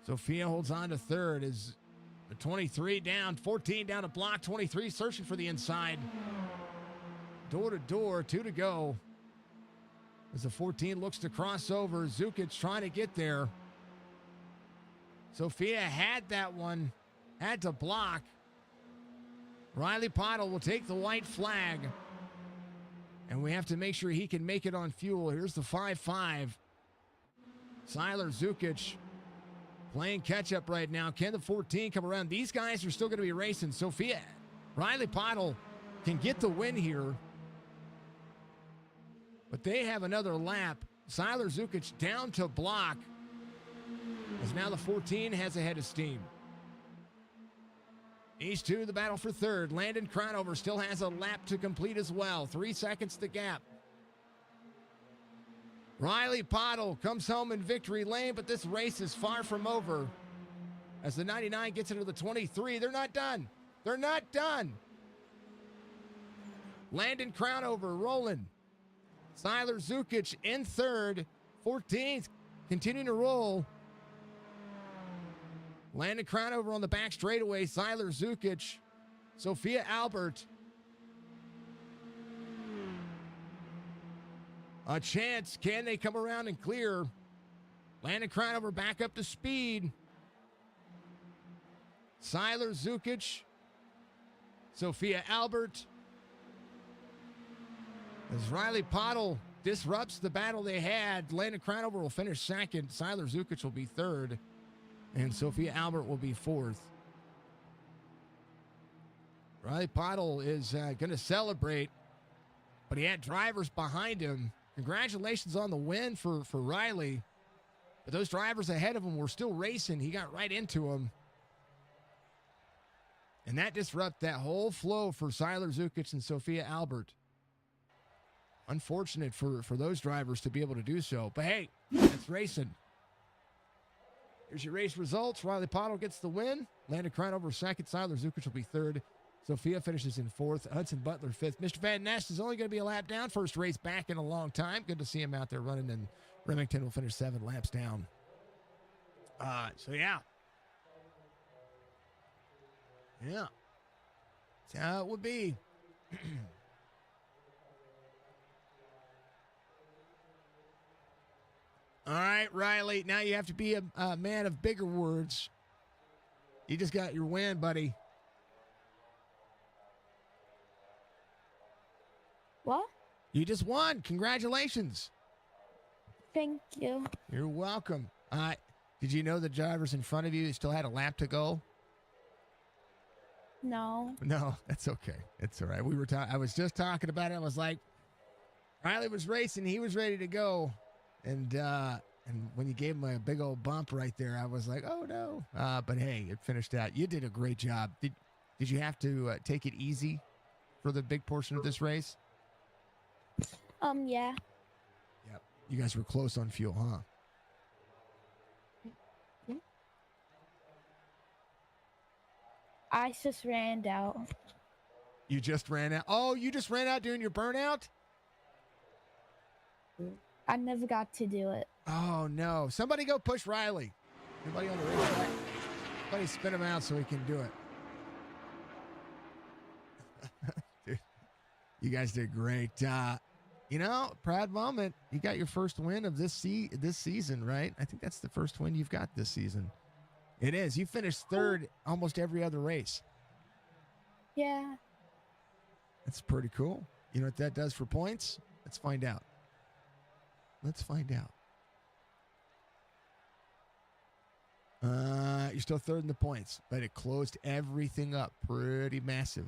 Sophia holds on to third as the 23 down, 14 down to block, 23 searching for the inside. Door to door, 2 to go. As the 14 looks to cross over, Zukic trying to get there. Sophia had that one, had to block. Riley Pottle will take the white flag. And we have to make sure he can make it on fuel. Here's the 5-5. Seiler, Zukic playing catch-up right now. Can the 14 come around? These guys are still going to be racing. Sophia, Riley Pottle can get the win here. But they have another lap. Seiler, Zukic down to block. As now the 14 has a head of steam. These two, the battle for third. Landon Cronover still has a lap to complete as well. 3 seconds the gap. Riley Pottle comes home in victory lane, but this race is far from over. As the 99 gets into the 23, they're not done. They're not done. Landon Cronover rolling. Seiler, Zukic in third. 14th continuing to roll. Landon Cronover on the back straightaway. Seiler, Zukic. Sophia Albert. A chance. Can they come around and clear? Landon Cronover back up to speed. Seiler, Zukic. Sophia Albert. As Riley Pottle disrupts the battle they had, Landon Cronover will finish second. Seiler, Zukic will be third. And Sophia Albert will be fourth. Riley Pottle is going to celebrate, but he had drivers behind him. Congratulations on the win for Riley. But those drivers ahead of him were still racing. He got right into them. And that disrupted that whole flow for Seiler, Zukic, and Sophia Albert. Unfortunate for those drivers to be able to do so. But hey, it's racing. Here's your race results. Riley Pottle gets the win. Landon Cronover second. Seiler, Zukic will be third. Sophia finishes in fourth. Hudson Butler fifth. Mr. Van Ness is only going to be a lap down. First race back in a long time. Good to see him out there running. And Remington will finish 7 laps down. So yeah. Yeah. That's how it would be. All right, Riley. Now you have to be a man of bigger words. You just got your win, buddy. What? You just won. Congratulations. Thank you. You're welcome. Did you know the drivers in front of you still had a lap to go? No. No, that's okay. It's all right. I was just talking about it. I was like, Riley was racing. He was ready to go. And when you gave him a big old bump right there, I was like, oh, no. But, hey, it finished out. You did a great job. Did you have to take it easy for the big portion of this race? Yeah. Yep. You guys were close on fuel, huh? I just ran out. You just ran out? Oh, you just ran out doing your burnout? I never got to do it. Oh, no. Somebody go push Riley. Anybody on the racetrack? Somebody spin him out so he can do it. Dude, you guys did great. Proud moment. You got your first win of this season, right? I think that's the first win you've got this season. It is. You finished third almost every other race. Yeah. That's pretty cool. You know what that does for points? Let's find out. You're still third in the points, but it closed everything up pretty massive.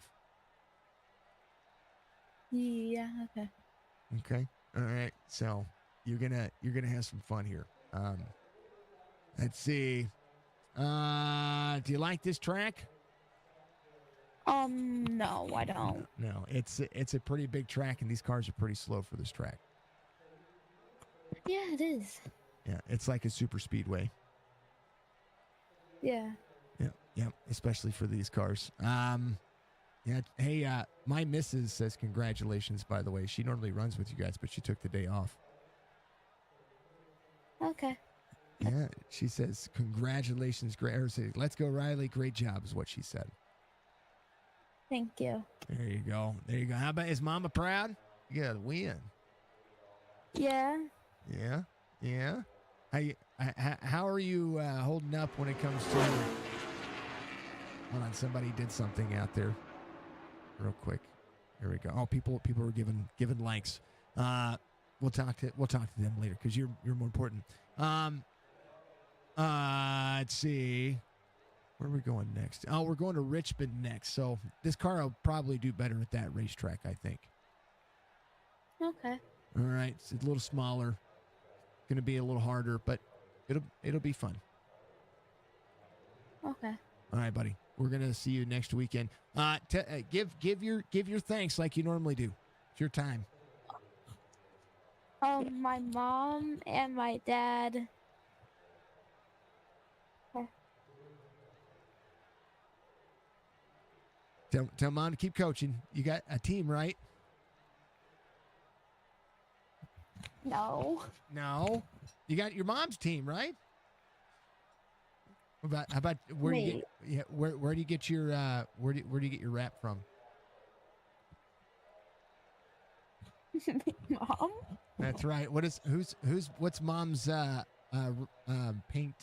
Yeah, okay. Okay. All right. So you're gonna have some fun here. Let's see. Do you like this track? No, I don't. No. It's a pretty big track, and these cars are pretty slow for this track. Yeah, it is. Yeah, it's like a super speedway. Yeah. Yeah, especially for these cars. Yeah. Hey, my missus says congratulations. By the way, she normally runs with you guys, but she took the day off. Okay. Yeah, she says congratulations, let's go, Riley. Great job, is what she said. Thank you. There you go. There you go. How about, is Mama proud? You got to win. Yeah. Yeah. Yeah. How are you holding up when it comes to? Hold on, somebody did something out there. Real quick. Here we go. Oh, people are giving likes. We'll talk to them later because you're more important. Let's see. Where are we going next? Oh, we're going to Richmond next. So this car will probably do better at that racetrack, I think. Okay. All right, it's a little smaller. Going to be a little harder, but it'll be fun. Okay. All right, buddy. We're gonna see you next weekend. Give your thanks like you normally do. It's your time. My mom and my dad. Tell Mom to keep coaching. You got a team, right? No. No. You got your mom's team, right? How about where do you get, where do you get your where do you get your rap from? Mom? That's right. What's Mom's paint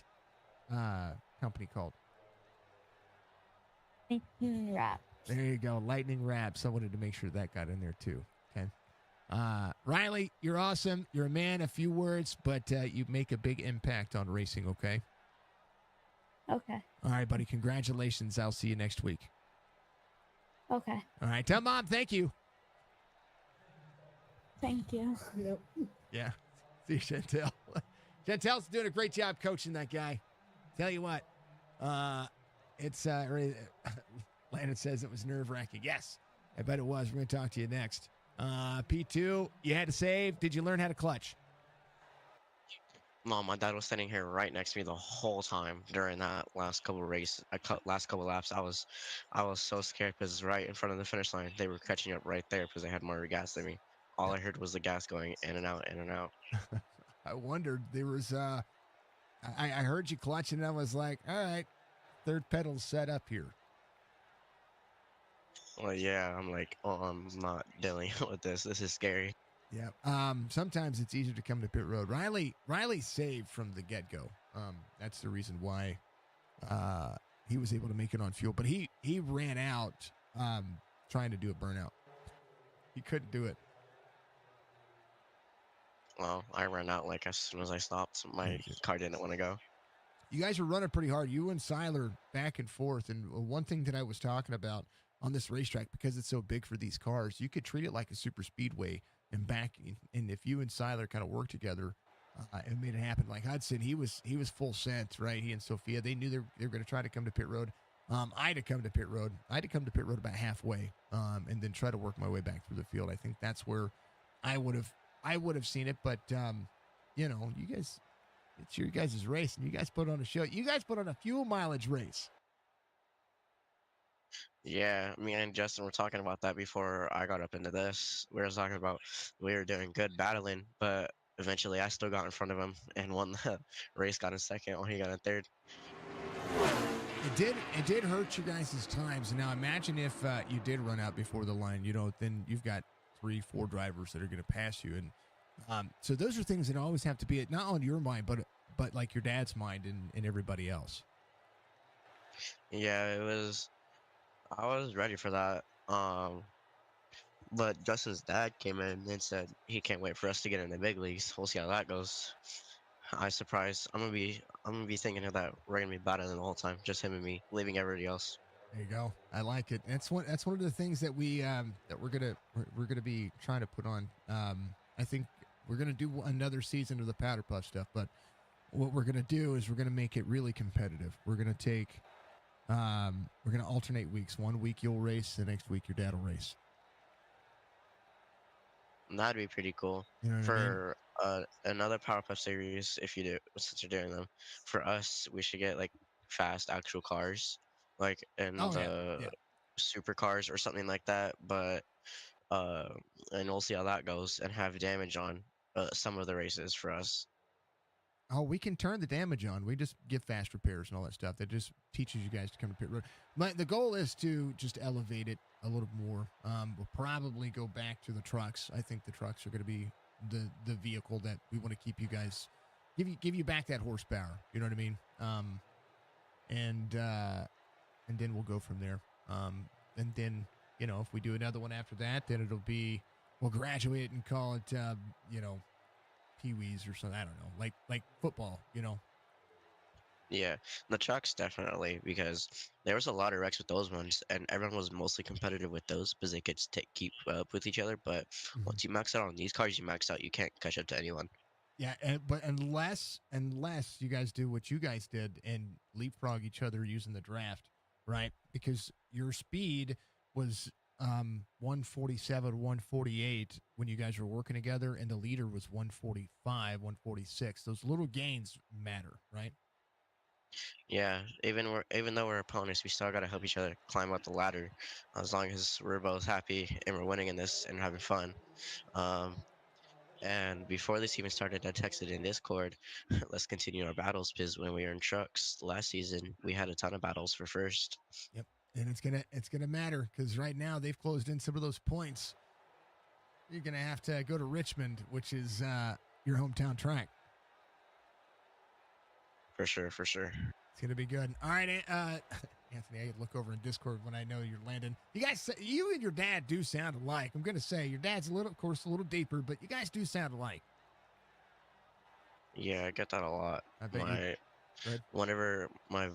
company called? Rap. There you go. Lightning Wraps. I wanted to make sure that got in there too. Okay. Riley, you're awesome. You're a man. A few words, but you make a big impact on racing, okay? Okay. All right, buddy. Congratulations. I'll see you next week. Okay. All right. Tell Mom thank you. Thank you. Yeah. See you, Chantel. Chantel's doing a great job coaching that guy. Tell you what, it's Landon says it was nerve-wracking. Yes, I bet it was. We're going to talk to you next. P2, you had to save. Did you learn how to clutch? No, my dad was standing here right next to me the whole time during that last couple last couple laps. I was so scared because right in front of the finish line, they were catching up right there because they had more gas than me. All I heard was the gas going in and out, in and out. I wondered. There was I heard you clutching, and I was like, all right, third pedal's set up here. Well, yeah, I'm like, oh, I'm not dealing with this. This is scary. Yeah. Sometimes it's easier to come to pit road. Riley saved from the get-go. That's the reason why he was able to make it on fuel. But he ran out trying to do a burnout. He couldn't do it. Well, I ran out like as soon as I stopped. My car didn't want to go. You guys are running pretty hard. You and Seiler back and forth. And one thing that I was talking about on this racetrack, because it's so big for these cars, you could treat it like a super speedway and back. And if you and Seiler kind of work together and made it happen, like Hudson, he was full sent, right? He and Sophia, they knew they were going to try to come to pit road. I had to come to pit road. I had to come to pit road about halfway and then try to work my way back through the field. I think that's where I would have seen it. But, you know, you guys, it's your guys' race, and you guys put on a show. You guys put on a fuel mileage race. Yeah, me and Justin were talking about that before I got up into this. We were talking about we were doing good battling, but eventually I still got in front of him and won the race, got in second, or he got in third. It did hurt you guys' times. Now imagine if you did run out before the line, you know, then you've got 3-4 drivers that are going to pass you. And so those are things that always have to be not on your mind, but like your dad's mind and everybody else. Yeah, I was ready for that. But Justin's dad came in and said he can't wait for us to get in the big leagues. We'll see how that goes. I surprised. I'm gonna be thinking of that. We're gonna be battling the whole time, just him and me, leaving everybody else. There you go. I like it. That's one of the things that we're gonna be trying to put on. I think we're gonna do another season of the Powder Puff stuff, but what we're gonna do is we're gonna make it really competitive. We're gonna we're gonna alternate weeks. One week you'll race, the next week your dad will race. And that'd be pretty cool You know what I mean? for another Powerpuff series. If you do, since you're doing them, for us, we should get like fast actual cars, like in Oh yeah, the yeah. supercars or something like that. But uh, and we'll see how that goes, and have damage on some of the races for us. Oh, we can turn the damage on. We just give fast repairs and all that stuff. That just teaches you guys to come to pit road. The goal is to just elevate it a little more. We'll probably go back to the trucks. I think the trucks are going to be the vehicle that we want to keep you guys, give you back that horsepower. You know what I mean? And then we'll go from there. And then if we do another one after that, then we'll graduate and call it Pee-wees or something. I don't know, like football, Yeah, the trucks definitely, because there was a lot of wrecks with those ones, and everyone was mostly competitive with those because they could keep up with each other. But Mhm. once you max out on these cars, you max out. You can't catch up to anyone. Yeah, but unless you guys do what you guys did and leapfrog each other using the draft, right? Because your speed was 147, 148 when you guys were working together, and the leader was 145, 146. Those little gains matter, right? Yeah, even though we're opponents, we still gotta help each other climb up the ladder, as long as we're both happy and we're winning in this and having fun. Um, and before this even started, I texted in Discord, let's continue our battles, because when we were in trucks last season, we had a ton of battles for first. Yep. And it's gonna matter because right now they've closed in some of those points. You're gonna have to go to Richmond, which is your hometown track. For sure, for sure. It's gonna be good. All right, Anthony, I look over in Discord when I know you're landing. You and your dad do sound alike. I'm gonna say your dad's of course, a little deeper, but you guys do sound alike. Yeah, I get that a lot. I bet you. Good. Whenever my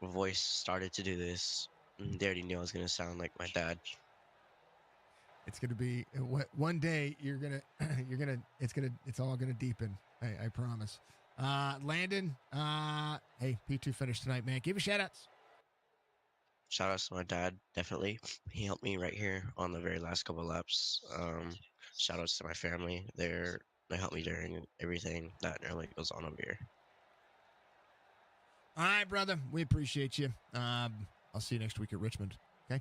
voice started to do this, they already knew I was gonna sound like my dad. It's gonna be one day you're gonna it's all gonna deepen. I promise. Landon, hey, P2 finished tonight, man. Give a shout outs. Shout outs to my dad, definitely. He helped me right here on the very last couple of laps. Shout outs to my family. They helped me during everything that normally goes on over here. All right, brother. We appreciate you. I'll see you next week at Richmond. Okay.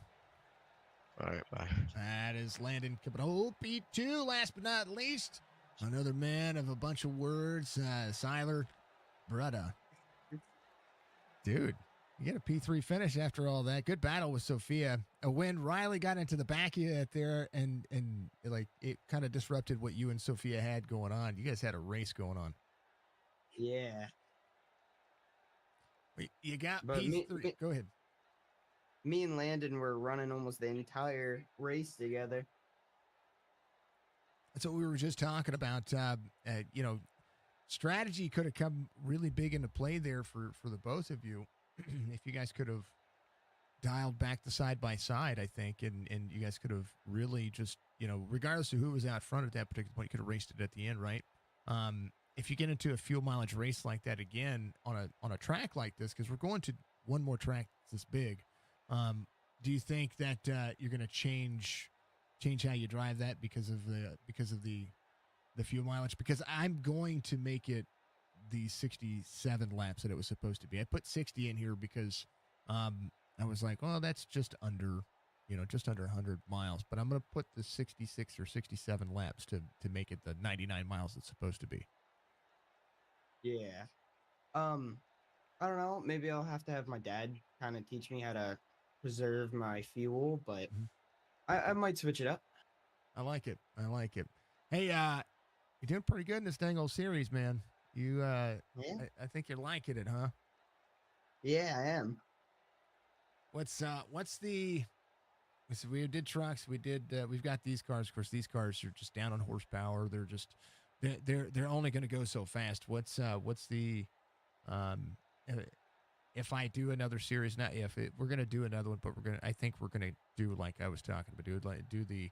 All right, bye. That is Landon Capito, P2. Last but not least, another man of a bunch of words, Siler Brutta. Dude, you get a P3 finish after all that. Good battle with Sophia. When Riley got into the back of you there and like it kind of disrupted what you and Sophia had going on. You guys had a race going on. Yeah. Wait, you got But P3. Go ahead. Me and Landon were running almost the entire race together. That's what we were just talking about. Strategy could have come really big into play there for the both of you. If you guys could have dialed back the side by side, I think, and you guys could have really just, regardless of who was out front at that particular point, you could have raced it at the end, right? If you get into a fuel mileage race like that again on a track like this, because we're going to one more track this big, do you think that you're going to change how you drive that because of the fuel mileage? Because I'm going to make it the 67 laps that it was supposed to be. I put 60 in here because I was like, well, that's just under 100 miles, but I'm going to put the 66 or 67 laps to make it the 99 miles it's supposed to be. Yeah. I don't know. Maybe I'll have to have my dad kind of teach me how to preserve my fuel, but I might switch it up. I like it. Hey, you're doing pretty good in this dang old series, man. You, Yeah. I think you're liking it, huh? Yeah, I am. What's the? So we did trucks. We've got these cars. Of course, these cars are just down on horsepower. they're only going to go so fast. What's the um uh, if I do another series, not if we're going to do another one, but I think we're going to do like I was talking about, do the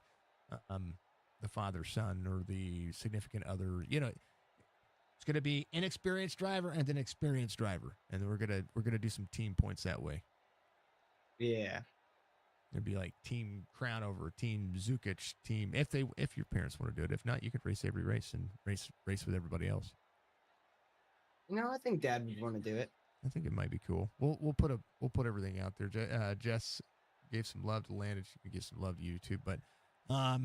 father son or the significant other. It's going to be inexperienced driver and then experienced driver, and then we're gonna do some team points that way. Yeah. It'd be like Team Crown over Team Zukic team if your parents want to do it. If not, you could race every race and race with everybody else. I think Dad would want to do it. I think it might be cool. We'll put everything out there. Jess gave some love to Landon. She can give some love to you too. But all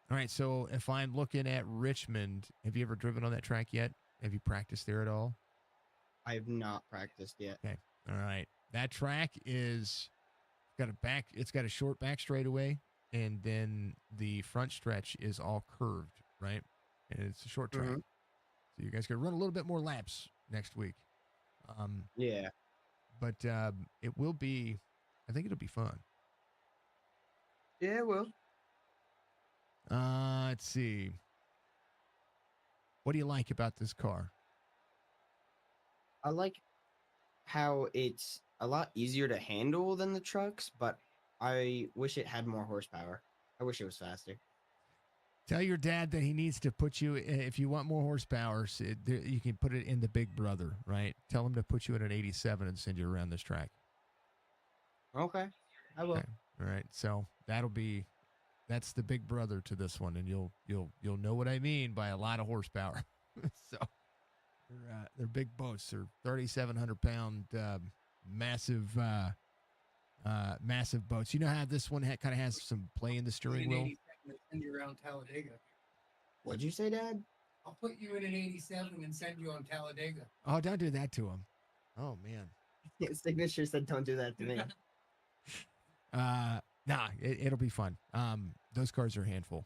right. So if I'm looking at Richmond, have you ever driven on that track yet? Have you practiced there at all? I have not practiced yet. Okay. All right. That track is it's got a short back straightaway, and then the front stretch is all curved, right? And it's a short track. Mhm. So you guys could run a little bit more laps next week. Yeah. But it will be, I think it'll be fun. Yeah, well. Let's see. What do you like about this car? I like how it's a lot easier to handle than the trucks, but I wish it had more horsepower. I wish it was faster. Tell your dad that he needs to put you, if you want more horsepower, you can put it in the Big Brother, right? Tell him to put you in an 87 and send you around this track. Okay. I will. Okay. All right. So that's the Big Brother to this one, and you'll know what I mean by a lot of horsepower. So they're big boats. They're 3,700-pound massive boats. You know how this one kind of has some play in the steering wheel. Send you around Talladega. What'd you say, Dad? I'll put you in an 87 and send you on Talladega. Oh, don't do that to him. Oh man. His signature said, "Don't do that to me." Nah, it'll be fun. Those cars are a handful.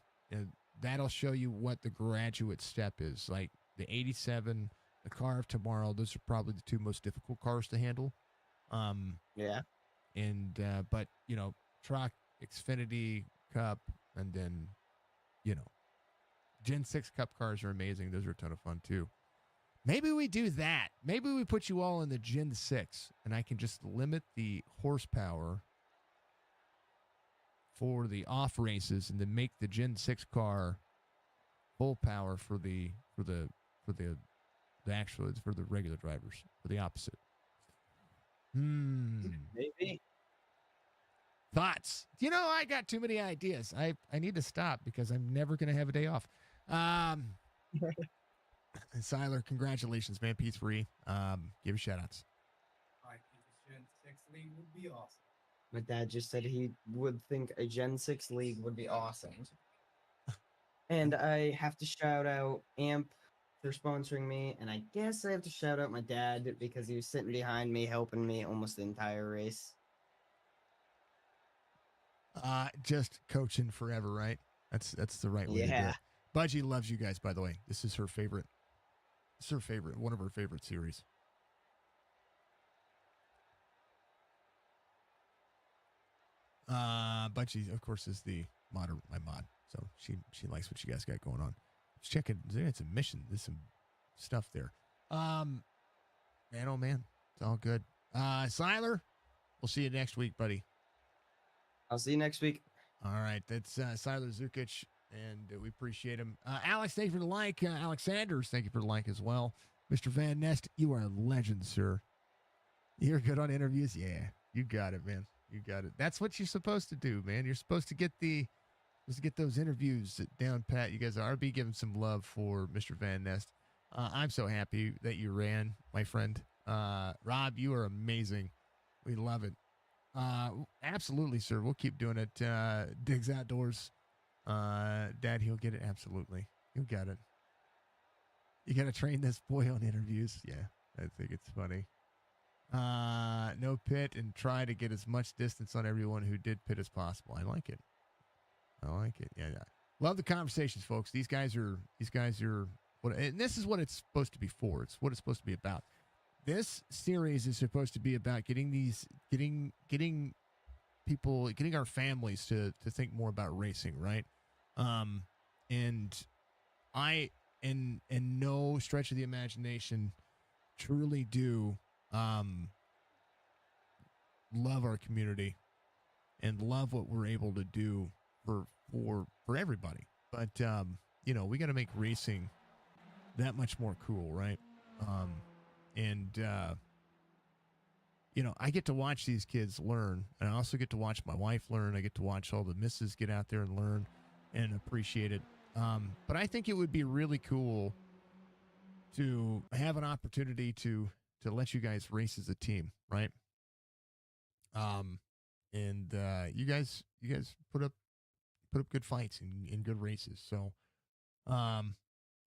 That'll show you what the graduate step is. Like the 87, the car of tomorrow. Those are probably the two most difficult cars to handle. Yeah. And but truck, Xfinity, Cup, and then Gen 6 Cup cars are amazing. Those are a ton of fun too. Maybe we do that. Maybe we put you all in the Gen 6, and I can just limit the horsepower for the off races, and then make the Gen 6 car full power for the regular drivers, for the opposite. Maybe. Thoughts? I got too many ideas. I need to stop because I'm never going to have a day off. Siler, congratulations, man. P3. Give shout outs. I think a Gen 6 league would be awesome. My dad just said he would think a Gen 6 league would be awesome. And I have to shout out AMP for sponsoring me. And I guess I have to shout out my dad because he was sitting behind me, helping me almost the entire race. Just coaching forever, right? That's the right way to do it. Budgie loves you guys, by the way. This is her favorite. It's her favorite, one of her favorite series. Budgie, of course, is my mod. So she likes what you guys got going on. Just checking. It's a mission. There's some stuff there. Man, oh man, it's all good. Siler, we'll see you next week, buddy. I'll see you next week. All right, that's Siler Zukic, and we appreciate him. Alex, thank you for the like. Alexanders, thank you for the like as well. Mr. Van Nest, you are a legend, sir. You're good on interviews? Yeah, you got it, man. You got it. That's what you're supposed to do, man. You're supposed to get those interviews down pat. You guys are. RB giving some love for Mr. Van Nest. I'm so happy that you ran, my friend. Rob, you are amazing. We love it. Absolutely, sir. We'll keep doing it. Diggs Outdoors. Dad, he'll get it. Absolutely. He'll get it. You got to train this boy on interviews. Yeah, I think it's funny. No pit and try to get as much distance on everyone who did pit as possible. I like it. Yeah. Love the conversations, folks. These guys are and this is what it's supposed to be for. It's what it's supposed to be about. This series is supposed to be about getting our families to think more about racing, right? And I and no stretch of the imagination truly do love our community and love what we're able to do for everybody. But you know, we got to make racing that much more cool, right? And you know, I get to watch these kids learn, and I also get to watch my wife learn. I get to watch all the misses get out there and learn and appreciate it. But I think it would be really cool to have an opportunity to let you guys race as a team, right? And you guys put up good fights and good races. So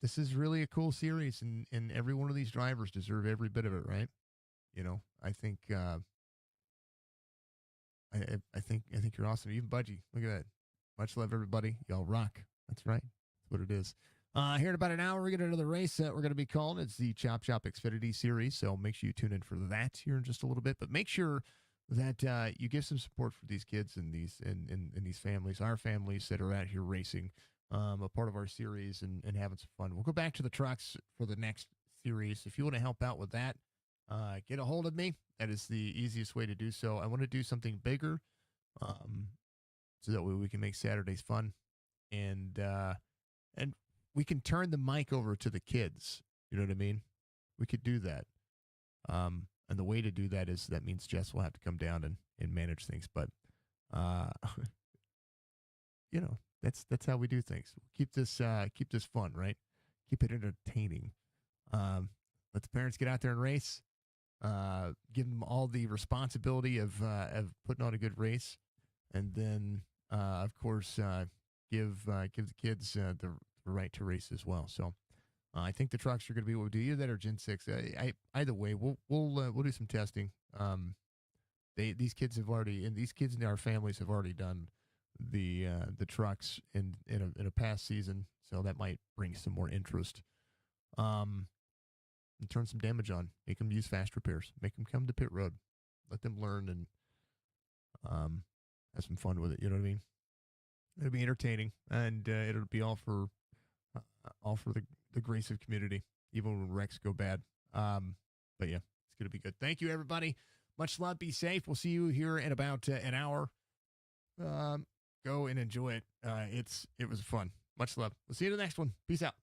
this is really a cool series, and every one of these drivers deserve every bit of it, right? You know, I think I think you're awesome. Even Budgie, look at that. Much love, everybody. Y'all rock. That's right. That's what it is. Here in about an hour, we get another race that we're going to be calling. It's the Chop Shop Xfinity Series, so make sure you tune in for that here in just a little bit. But make sure that you give some support for these kids and these families, our families that are out here racing, a part of our series and having some fun. We'll go back to the trucks for the next series. If you want to help out with that, get a hold of me. That is the easiest way to do so. I want to do something bigger, so that way we can make Saturdays fun, and we can turn the mic over to the kids. You know what I mean? We could do that. And the way to do that means Jess will have to come down and manage things. But, you know, that's how we do things. Keep this fun, right? Keep it entertaining. Let the parents get out there and race. Give them all the responsibility of putting on a good race. And then, of course, give the kids the right to race as well. So I think the trucks are going to be what we do. Either that or Gen 6. Either way, we'll do some testing. These kids and our families have already done the trucks in a past season, so that might bring some more interest. And turn some damage on. Make them use fast repairs. Make them come to pit road. Let them learn and have some fun with it. You know what I mean? It'll be entertaining, and it'll be all for the grace of community, even when wrecks go bad. But yeah, it's going to be good. Thank you, everybody. Much love. Be safe. We'll see you here in about an hour. Go and enjoy it. It was fun. Much love. We'll see you in the next one. Peace out.